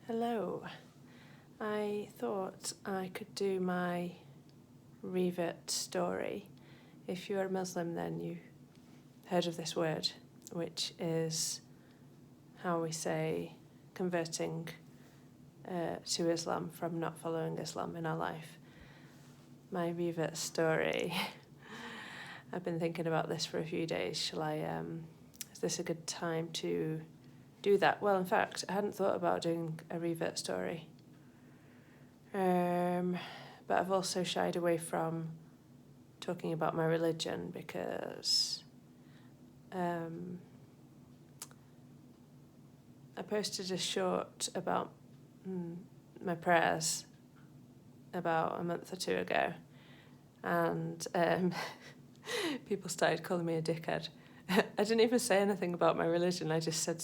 Hello. I thought I could do my revert story. If you're a Muslim, then you heard of this word, which is how we say converting to Islam from not following Islam in our life. My revert story. I've been thinking about this for a few days. Is this a good time to do that? Well, in fact, I hadn't thought about doing a revert story. But I've also shied away from talking about my religion because I posted a short about my prayers about a month or two ago, and people started calling me a dickhead. I didn't even say anything about my religion. I just said,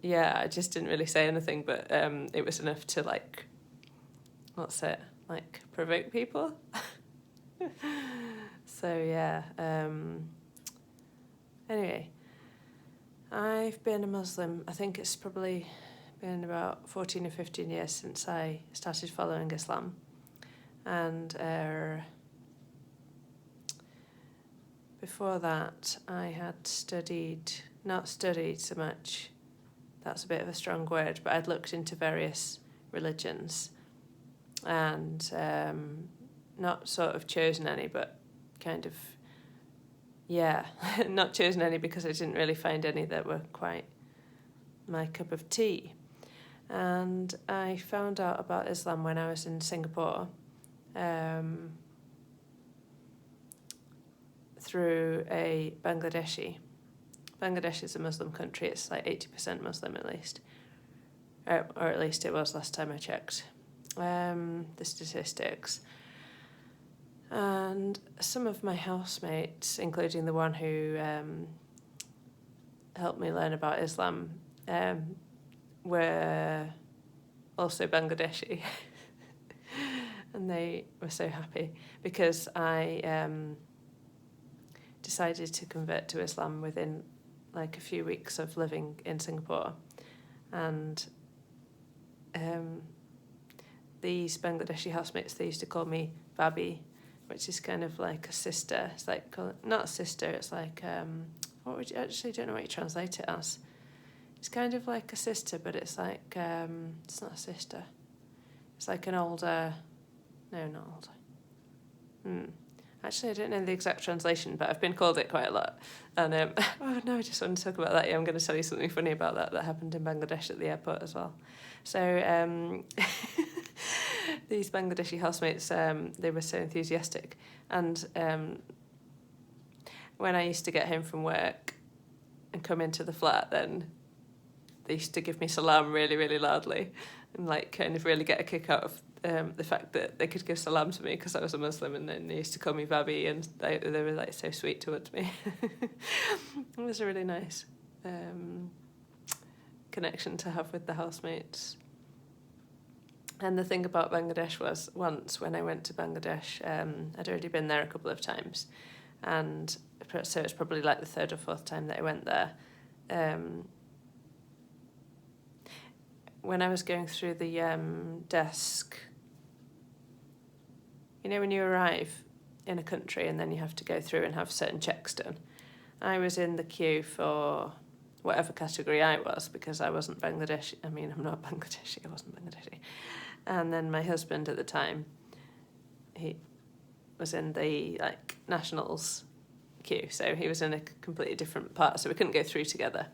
I just didn't really say anything, but it was enough to provoke people. Anyway, I've been a Muslim. I think it's probably been about 14 or 15 years since I started following Islam. And before that, I had not studied so much, that's a bit of a strong word, but I'd looked into various religions and not sort of chosen any, but kind of, not chosen any because I didn't really find any that were quite my cup of tea. And I found out about Islam when I was in Singapore through a Bangladeshi. Bangladesh is a Muslim country. It's like 80% Muslim at least. Or at least it was last time I checked the statistics. And some of my housemates, including the one who helped me learn about Islam, were also Bangladeshi. And they were so happy because I decided to convert to Islam within like a few weeks of living in Singapore. And these Bangladeshi housemates, they used to call me Babi, which is kind of like a sister. It's like, not a sister, it's like, I actually don't know what you translate it as. It's kind of like a sister, but it's like, it's not a sister. It's like an older, no, not older. Actually, I don't know the exact translation, but I've been called it quite a lot. And, I just want to talk about that. Yeah, I'm going to tell you something funny about that happened in Bangladesh at the airport as well. So, these Bangladeshi housemates, they were so enthusiastic. And when I used to get home from work and come into the flat, then they used to give me salam really, really loudly and kind of really get a kick out of the fact that they could give salam to me because I was a Muslim, and then they used to call me Babi, and they were so sweet towards me. It was a really nice connection to have with the housemates. And the thing about Bangladesh was, once when I went to Bangladesh, I'd already been there a couple of times, and so it's probably like the third or fourth time that I went there. When I was going through the desk, when you arrive in a country and then you have to go through and have certain checks done, I was in the queue for whatever category I was, because I wasn't Bangladeshi. I mean, I'm not Bangladeshi, I wasn't Bangladeshi. And then my husband at the time, he was in the nationals queue, so he was in a completely different part, so we couldn't go through together.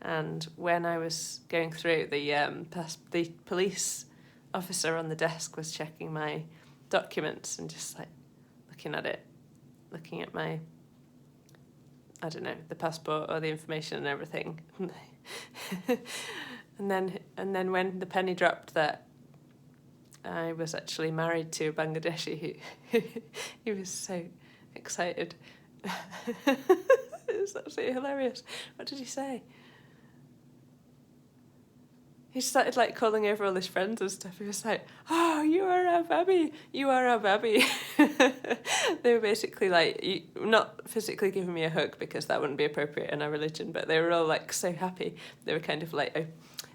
And when I was going through, the police officer on the desk was checking my documents and just looking at my, I don't know, the passport or the information and everything. and then when the penny dropped that I was actually married to a Bangladeshi, he was so excited. It was absolutely hilarious. What did he say? He started calling over all his friends and stuff. He was like, "Oh, you are our baby. You are our baby." They were basically not physically giving me a hug because that wouldn't be appropriate in our religion, but they were all so happy. They were kind of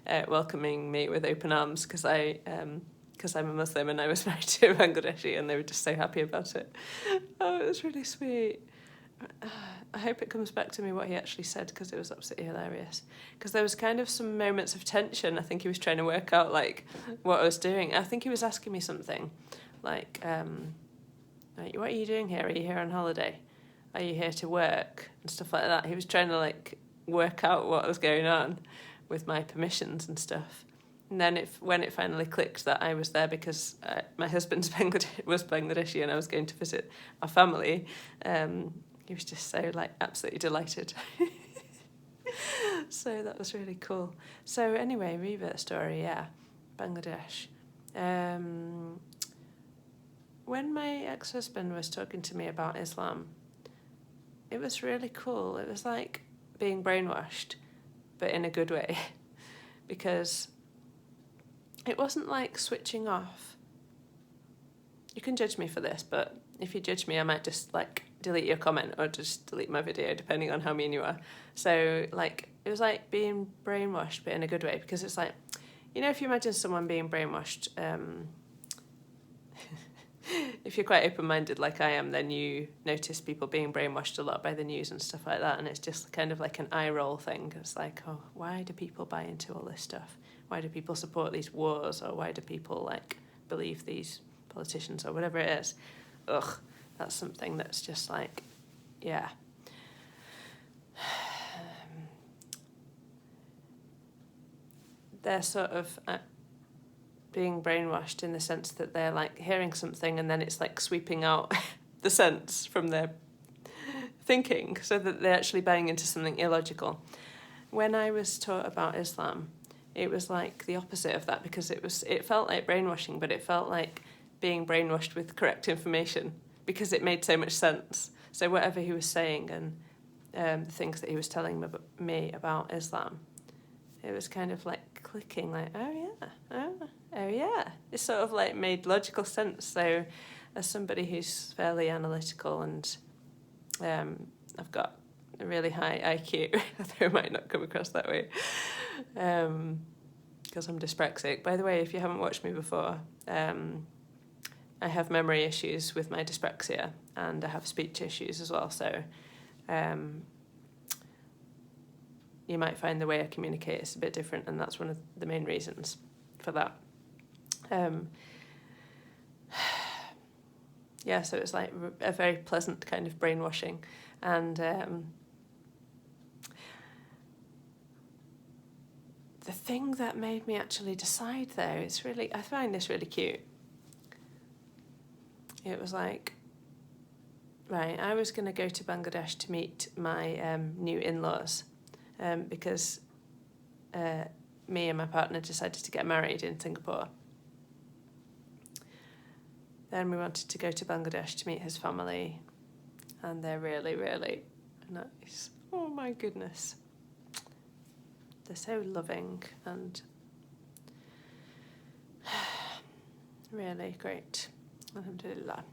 welcoming me with open arms because I'm a Muslim and I was married to a Bangladeshi, and they were just so happy about it. Oh, it was really sweet. I hope it comes back to me what he actually said, because it was absolutely hilarious. Because there was kind of some moments of tension. I think he was trying to work out like what I was doing. I think he was asking me something like, what are you doing here? Are you here on holiday? Are you here to work? And stuff like that. He was trying to like work out what was going on with my permissions and stuff. And then when it finally clicked that I was there because my husband was Bangladeshi and I was going to visit our family, he was just so like absolutely delighted. So that was really cool. So anyway, revert story, yeah, Bangladesh. When my ex-husband was talking to me about Islam, it was really cool. It was like being brainwashed, but in a good way, because it wasn't like switching off. You can judge me for this, but if you judge me, I might just like delete your comment or just delete my video, depending on how mean you are. So like, it was like being brainwashed, but in a good way, because it's like, you know, if you imagine someone being brainwashed, if you're quite open-minded like I am, then you notice people being brainwashed a lot by the news and stuff like that, and it's just kind of like an eye roll thing. It's like, oh, why do people buy into all this stuff? Why do people support these wars? Or why do people like believe these politicians or whatever it is? Ugh, that's something that's just like, yeah. They're sort of being brainwashed in the sense that they're like hearing something and then it's like sweeping out the sense from their thinking, so that they're actually buying into something illogical. When I was taught about Islam, it was like the opposite of that, because it felt like brainwashing, but it felt like being brainwashed with correct information, because it made so much sense. So whatever he was saying and the things that he was telling me about Islam, it was kind of like clicking, like, oh yeah. It sort of like made logical sense. So as somebody who's fairly analytical and I've got a really high IQ, although it might not come across that way, because I'm dyspraxic. By the way, if you haven't watched me before, I have memory issues with my dyspraxia, and I have speech issues as well. So you might find the way I communicate is a bit different, and that's one of the main reasons for that. Yeah, so it's like a very pleasant kind of brainwashing. And the thing that made me actually decide, though, I find this really cute. It was like, right, I was going to go to Bangladesh to meet my new in-laws, because me and my partner decided to get married in Singapore. Then we wanted to go to Bangladesh to meet his family, and they're really, really nice. Oh my goodness. They're so loving and really great. Alhamdulillah.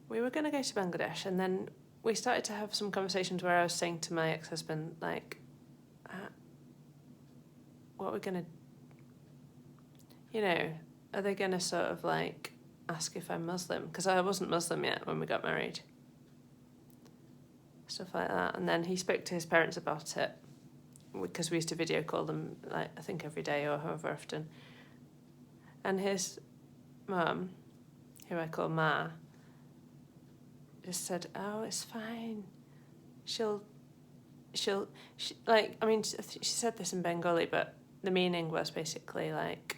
We were going to go to Bangladesh, and then we started to have some conversations where I was saying to my ex-husband, like, what we're going to, you know, are they going to sort of like ask if I'm Muslim? Because I wasn't Muslim yet when we got married. Stuff like that. And then he spoke to his parents about it, because we used to video call them, like, I think every day or however often. And his mum, who I call Ma, just said, oh, it's fine. She said this in Bengali, but the meaning was basically like,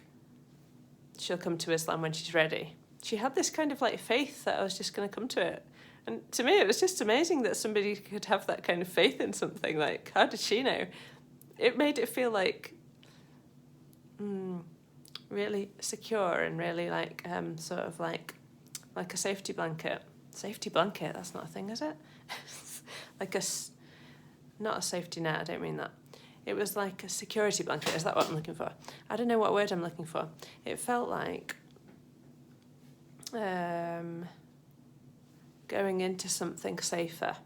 she'll come to Islam when she's ready. She had this kind of like faith that I was just going to come to it. And to me, it was just amazing that somebody could have that kind of faith in something. Like, how did she know? It made it feel like really secure and really like sort of like a safety blanket. Safety blanket, that's not a thing, is it? Like not a safety net, I don't mean that. It was like a security blanket, is that what I'm looking for? I don't know what word I'm looking for. It felt like going into something safer,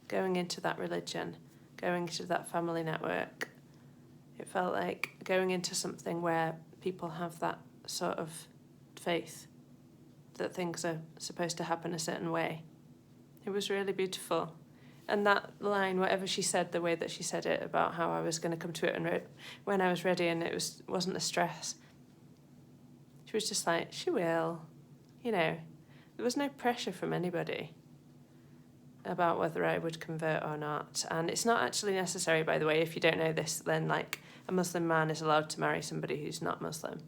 going into that religion, going to that family network. It felt like going into something where people have that sort of faith that things are supposed to happen a certain way. It was really beautiful. And that line, whatever she said, the way that she said it about how I was going to come to it and when I was ready and wasn't a stress, she was just like, she will. You know, there was no pressure from anybody about whether I would convert or not. And it's not actually necessary, by the way, if you don't know this, then like a Muslim man is allowed to marry somebody who's not Muslim.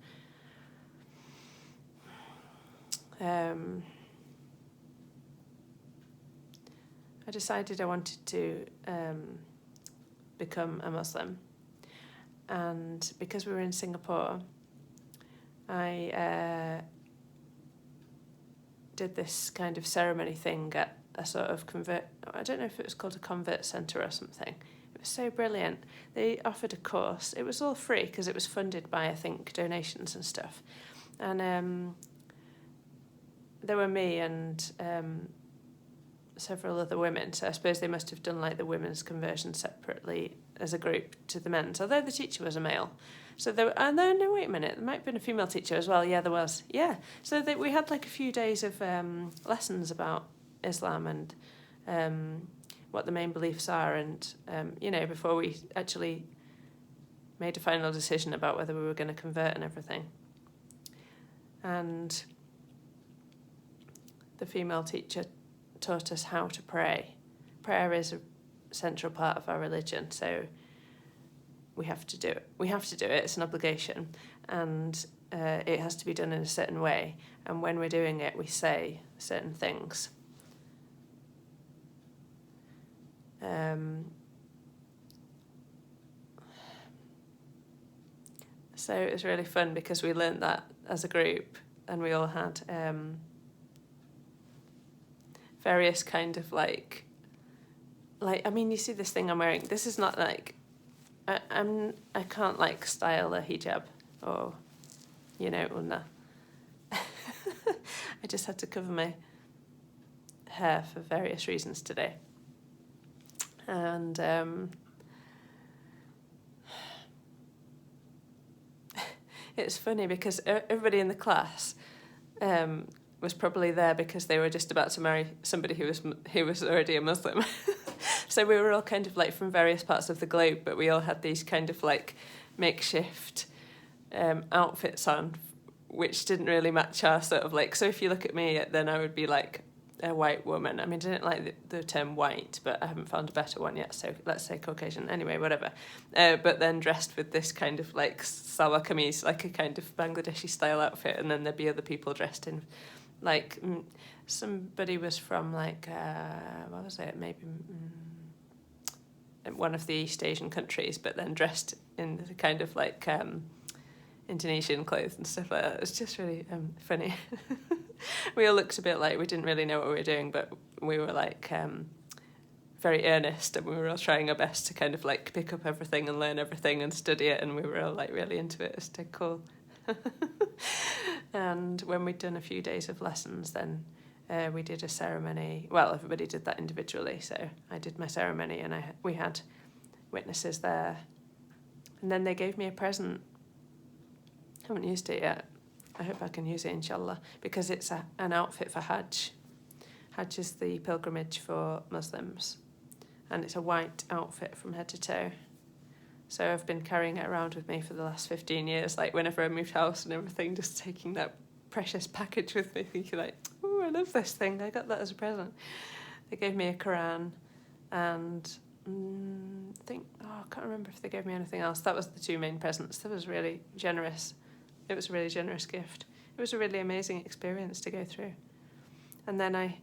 I decided I wanted to become a Muslim. And because we were in Singapore, I did this kind of ceremony thing at a sort of I don't know if it was called a convert centre or something. It was so brilliant. They offered a course. It was all free because it was funded by, I think, donations and stuff. And there were me and several other women, so I suppose they must have done like the women's conversion separately as a group to the men's, although the teacher was a male. So there were, no, wait a minute, there might have been a female teacher as well. Yeah, there was. Yeah. So we had like a few days of lessons about Islam and what the main beliefs are, and before we actually made a final decision about whether we were going to convert and everything. And the female teacher taught us how to pray. Prayer is a central part of our religion, so we have to do it. It's an obligation, and it has to be done in a certain way. And when we're doing it, we say certain things. So it was really fun because we learnt that as a group, and we all had various kind of like I mean, you see this thing I'm wearing. This is not like I can't like style a hijab or unna. I just had to cover my hair for various reasons today, and it's funny because everybody in the class was probably there because they were just about to marry somebody who was already a Muslim. So we were all kind of like from various parts of the globe, but we all had these kind of like makeshift outfits on, which didn't really match our sort of like. So if you look at me, then I would be like a white woman. I mean, I didn't like the term white, but I haven't found a better one yet. So let's say Caucasian. Anyway, whatever. But then dressed with this kind of like salwar kameez, like a kind of Bangladeshi style outfit, and then there'd be other people dressed in. Like somebody was from like what was it? Maybe one of the East Asian countries, but then dressed in the kind of like Indonesian clothes and stuff like that. It was just really funny. We all looked a bit like we didn't really know what we were doing, but we were like very earnest, and we were all trying our best to kind of like pick up everything and learn everything and study it, and we were all like really into it. It was so cool. And when we'd done a few days of lessons, then we did a ceremony. Well, everybody did that individually, so I did my ceremony, and we had witnesses there. And then they gave me a present. I haven't used it yet. I hope I can use it, inshallah, because it's an outfit for Hajj. Hajj is the pilgrimage for Muslims, and it's a white outfit from head to toe. So I've been carrying it around with me for the last 15 years, like whenever I moved house and everything, just taking that precious package with me, thinking like, oh, I love this thing. I got that as a present. They gave me a Quran, and I can't remember if they gave me anything else. That was the two main presents. That was really generous. It was a really generous gift. It was a really amazing experience to go through. And then I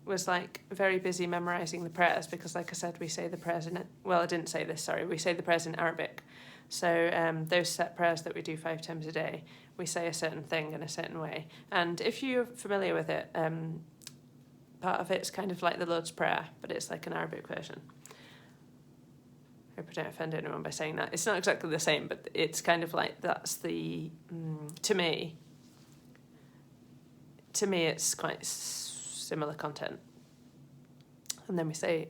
was like very busy memorizing the prayers because, like I said, we say the prayers in it. Well, I didn't say this, sorry. We say the prayers in Arabic. So those set prayers that we do 5 times a day, we say a certain thing in a certain way. And if you're familiar with it, part of it's kind of like the Lord's Prayer, but it's like an Arabic version. I hope I don't offend anyone by saying that. It's not exactly the same, but it's kind of like that's the, to me, it's quite similar content. And then we say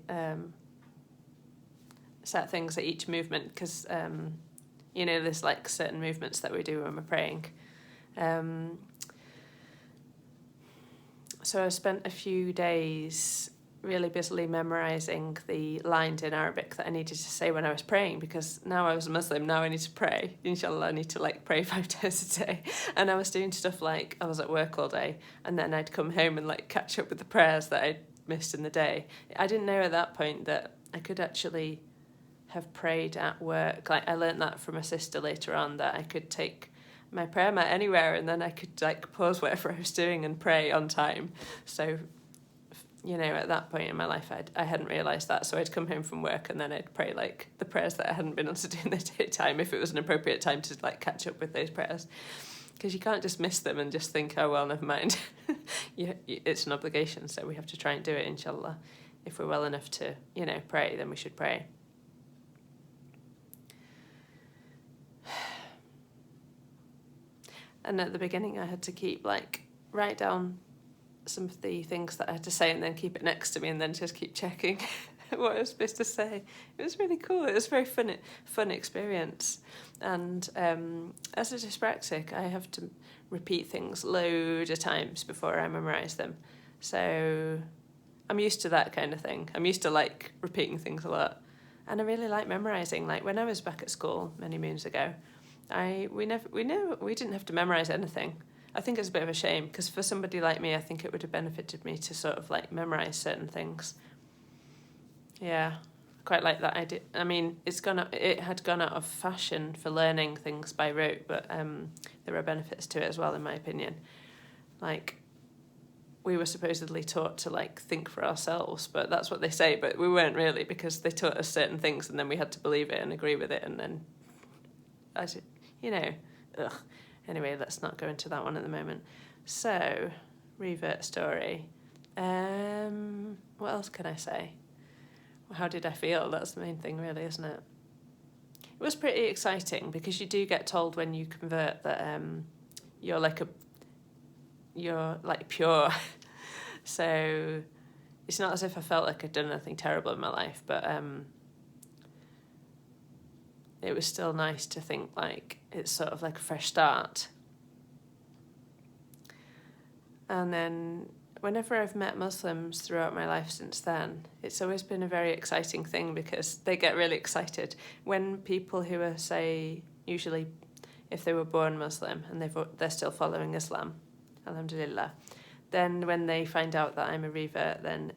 set things at each movement, because you know, there's like certain movements that we do when we're praying. So I spent a few days really busily memorising the lines in Arabic that I needed to say when I was praying, because now I was a Muslim, now I need to pray. Inshallah, I need to like pray 5 times a day. And I was doing stuff like, I was at work all day, and then I'd come home and like catch up with the prayers that I'd missed in the day. I didn't know at that point that I could actually have prayed at work. Like, I learned that from a sister later on, that I could take my prayer mat anywhere, and then I could like pause whatever I was doing and pray on time. So, you know, at that point in my life, I hadn't realised that. So I'd come home from work, and then I'd pray like the prayers that I hadn't been able to do in the daytime, if it was an appropriate time to like catch up with those prayers. Because you can't just miss them and just think, oh, well, never mind. It's an obligation, so we have to try and do it, inshallah. If we're well enough to, you know, pray, then we should pray. And at the beginning, I had to keep, like, write down some of the things that I had to say and then keep it next to me and then just keep checking what I was supposed to say. It was really cool. It was a very fun experience. And as a dyspraxic, I have to repeat things loads of times before I memorise them. So I'm used to that kind of thing. I'm used to, like, repeating things a lot. And I really like memorising. Like, when I was back at school many moons ago, we didn't have to memorise anything. I think it's a bit of a shame, because for somebody like me, I think it would have benefited me to sort of like memorise certain things. Yeah, quite like that idea. I mean, it had gone out of fashion for learning things by rote, but there are benefits to it as well, in my opinion. Like, we were supposedly taught to like think for ourselves, but that's what they say, but we weren't really, because they taught us certain things and then we had to believe it and agree with it, and then, you know, ugh. Anyway, let's not go into that one at the moment. So, revert story. What else can I say? Well, how did I feel? That's the main thing, really, isn't it? It was pretty exciting, because you do get told when you convert that you're like pure. So it's not as if I felt like I'd done anything terrible in my life, but it was still nice to think like it's sort of like a fresh start. And then whenever I've met Muslims throughout my life since then, it's always been a very exciting thing, because they get really excited when people who are, say, usually if they were born Muslim and they're still following Islam, alhamdulillah, then when they find out that I'm a revert, then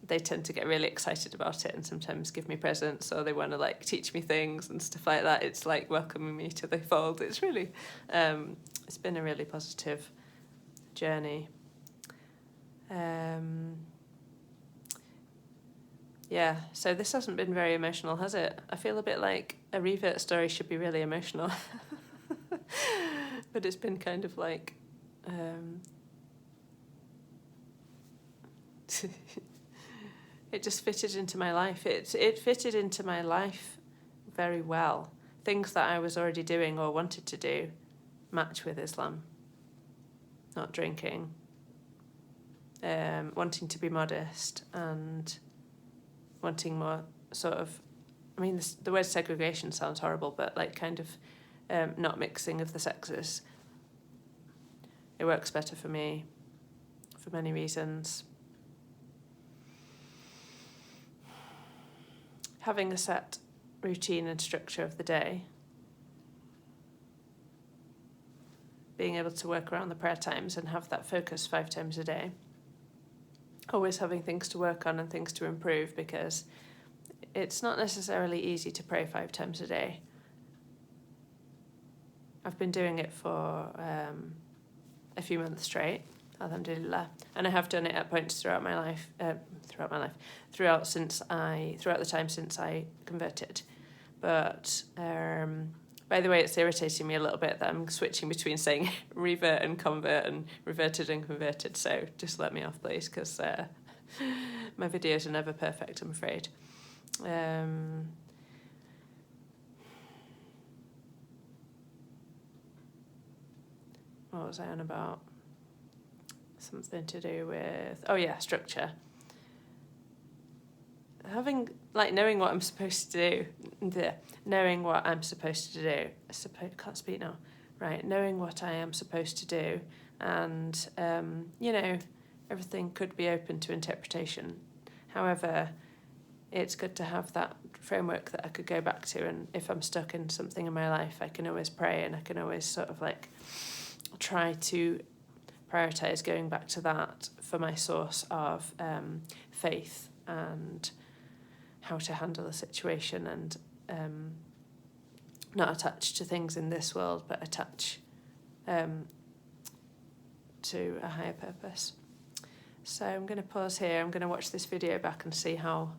they tend to get really excited about it and sometimes give me presents, or they want to like teach me things and stuff like that. It's like welcoming me to the fold. It's really, it's been a really positive journey. Yeah, so this hasn't been very emotional, has it? I feel a bit like a revert story should be really emotional. But it's been kind of like... it just fitted into my life. It fitted into my life very well. Things that I was already doing or wanted to do match with Islam. Not drinking, wanting to be modest, and wanting more sort of, I mean, the word segregation sounds horrible, but like kind of not mixing of the sexes. It works better for me for many reasons. Having a set routine and structure of the day, being able to work around the prayer times and have that focus 5 times a day, always having things to work on and things to improve, because it's not necessarily easy to pray 5 times a day. I've been doing it for a few months straight, alhamdulillah, and I have done it at points throughout my life, throughout the time since I converted. But by the way, it's irritating me a little bit that I'm switching between saying revert and convert and reverted and converted, so just let me off, please, because my videos are never perfect, I'm afraid. What was I on about? Something to do with, structure. Having like knowing what I'm supposed to do, knowing what I'm supposed to do. Can't speak now. Right, knowing what I am supposed to do, and you know, everything could be open to interpretation. However, it's good to have that framework that I could go back to, and if I'm stuck in something in my life, I can always pray, and I can always sort of like try to prioritize going back to that for my source of faith and how to handle a situation, and not attached to things in this world, but attach to a higher purpose. So I'm going to pause here. I'm going to watch this video back and see how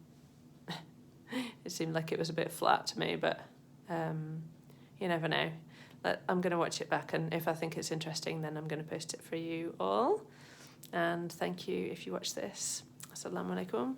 it seemed like it was a bit flat to me, but you never know. I'm going to watch it back, and if I think it's interesting, then I'm going to post it for you all. And thank you if you watch this. Assalamu alaikum.